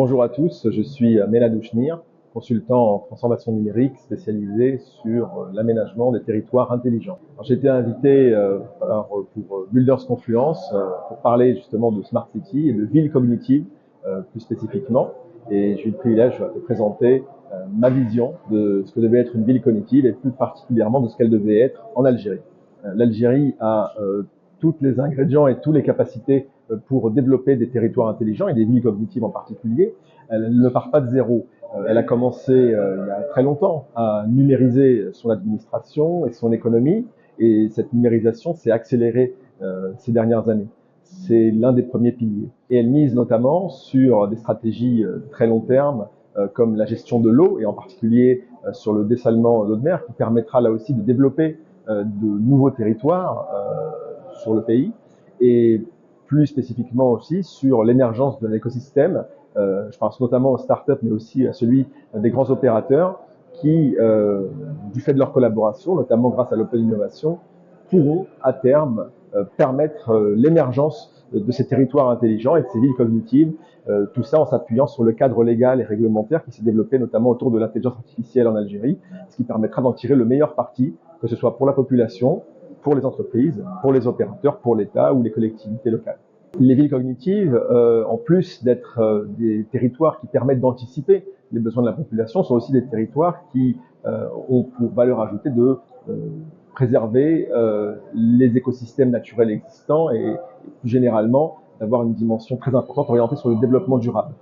Bonjour à tous, je suis Ménad Oushnir, consultant en transformation numérique spécialisé sur l'aménagement des territoires intelligents. J'ai été invité pour Builders Confluence pour parler justement de Smart City et de ville cognitive plus spécifiquement. Et j'ai eu le privilège de présenter ma vision de ce que devait être une ville cognitive et plus particulièrement de ce qu'elle devait être en Algérie. L'Algérie a tous les ingrédients et toutes les capacités pour développer des territoires intelligents et des villes cognitives en particulier. Elle ne part pas de zéro. Elle a commencé il y a très longtemps à numériser son administration et son économie, et cette numérisation s'est accélérée ces dernières années. C'est l'un des premiers piliers. Et elle mise notamment sur des stratégies très long terme, comme la gestion de l'eau, et en particulier sur le dessalement d'eau de mer, qui permettra là aussi de développer de nouveaux territoires sur le pays, et plus spécifiquement aussi sur l'émergence d'un écosystème. Je pense notamment aux startups, mais aussi à celui des grands opérateurs qui, du fait de leur collaboration, notamment grâce à l'open innovation, pourront à terme permettre l'émergence de ces territoires intelligents et de ces villes cognitives, tout ça en s'appuyant sur le cadre légal et réglementaire qui s'est développé notamment autour de l'intelligence artificielle en Algérie, ce qui permettra d'en tirer le meilleur parti, que ce soit pour la population, pour les entreprises, pour les opérateurs, pour l'État ou les collectivités locales. Les villes cognitives, en plus d'être des territoires qui permettent d'anticiper les besoins de la population, sont aussi des territoires qui ont pour valeur ajoutée de préserver les écosystèmes naturels existants et plus généralement d'avoir une dimension très importante orientée sur le développement durable.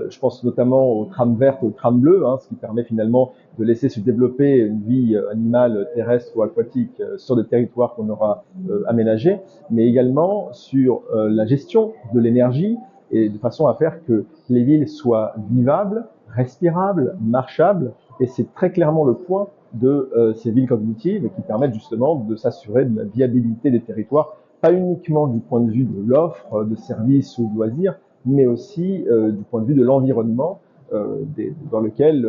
Je pense notamment aux trames vertes et aux trames bleues, ce qui permet finalement de laisser se développer une vie animale, terrestre ou aquatique sur des territoires qu'on aura aménagés, mais également sur la gestion de l'énergie et de façon à faire que les villes soient vivables, respirables, marchables, et c'est très clairement le point de ces villes cognitives qui permettent justement de s'assurer de la viabilité des territoires, pas uniquement du point de vue de l'offre de services ou de loisirs, mais aussi du point de vue de l'environnement dans lequel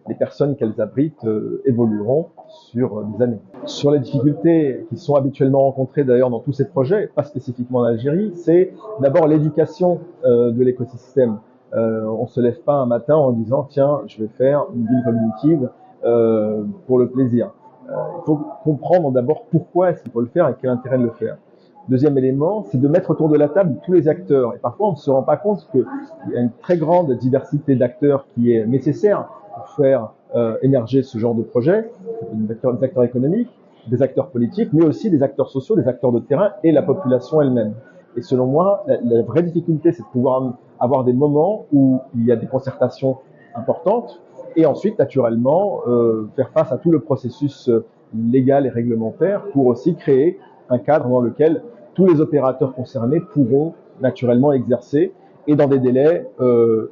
les personnes qu'elles abritent évolueront sur des années. Sur les difficultés qui sont habituellement rencontrées d'ailleurs dans tous ces projets, pas spécifiquement en Algérie, c'est d'abord l'éducation de l'écosystème. On ne se lève pas un matin en disant « tiens, je vais faire une ville cognitive pour le plaisir ». Il faut comprendre d'abord pourquoi est-ce qu'il faut le faire et quel intérêt de le faire. Deuxième élément, c'est de mettre autour de la table tous les acteurs. Et parfois, on ne se rend pas compte qu'il y a une très grande diversité d'acteurs qui est nécessaire pour faire émerger ce genre de projet, des acteurs économiques, des acteurs politiques, mais aussi des acteurs sociaux, des acteurs de terrain et la population elle-même. Et selon moi, la vraie difficulté, c'est de pouvoir avoir des moments où il y a des concertations importantes et ensuite, naturellement, faire face à tout le processus légal et réglementaire pour aussi créer un cadre dans lequel tous les opérateurs concernés pourront naturellement exercer et dans des délais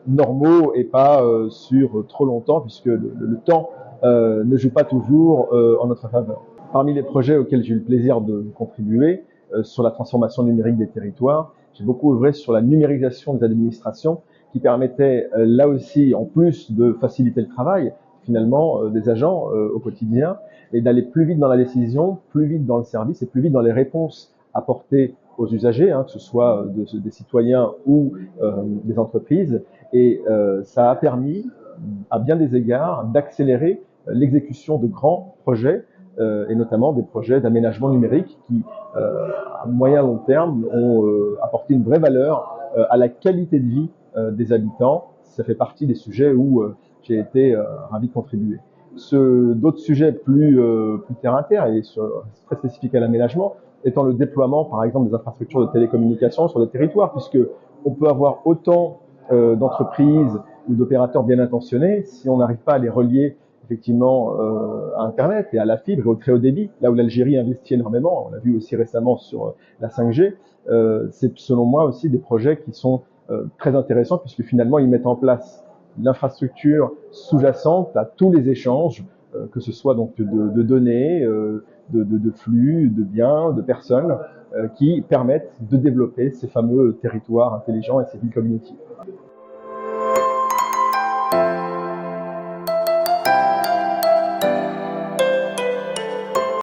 normaux et pas sur trop longtemps, puisque le temps ne joue pas toujours en notre faveur. Parmi les projets auxquels j'ai eu le plaisir de contribuer sur la transformation numérique des territoires, j'ai beaucoup œuvré sur la numérisation des administrations qui permettait là aussi, en plus de faciliter le travail finalement des agents au quotidien, et d'aller plus vite dans la décision, plus vite dans le service et plus vite dans les réponses apportées aux usagers, que ce soit des citoyens ou des entreprises. Et ça a permis, à bien des égards, d'accélérer l'exécution de grands projets, et notamment des projets d'aménagement numérique qui, à moyen long terme, ont apporté une vraie valeur à la qualité de vie des habitants. Ça fait partie des sujets où j'ai été ravi de contribuer. D'autres sujets plus terre à terre et très spécifiques à l'aménagement, étant le déploiement, par exemple, des infrastructures de télécommunications sur le territoire, puisque on peut avoir autant d'entreprises ou d'opérateurs bien intentionnés, si on n'arrive pas à les relier effectivement à Internet et à la fibre et au très haut débit, là où l'Algérie investit énormément, on l'a vu aussi récemment sur la 5G, c'est selon moi aussi des projets qui sont très intéressants puisque finalement ils mettent en place l'infrastructure sous-jacente à tous les échanges, que ce soit donc de données, de flux, de biens, de personnes, qui permettent de développer ces fameux territoires intelligents et ces villes cognitives.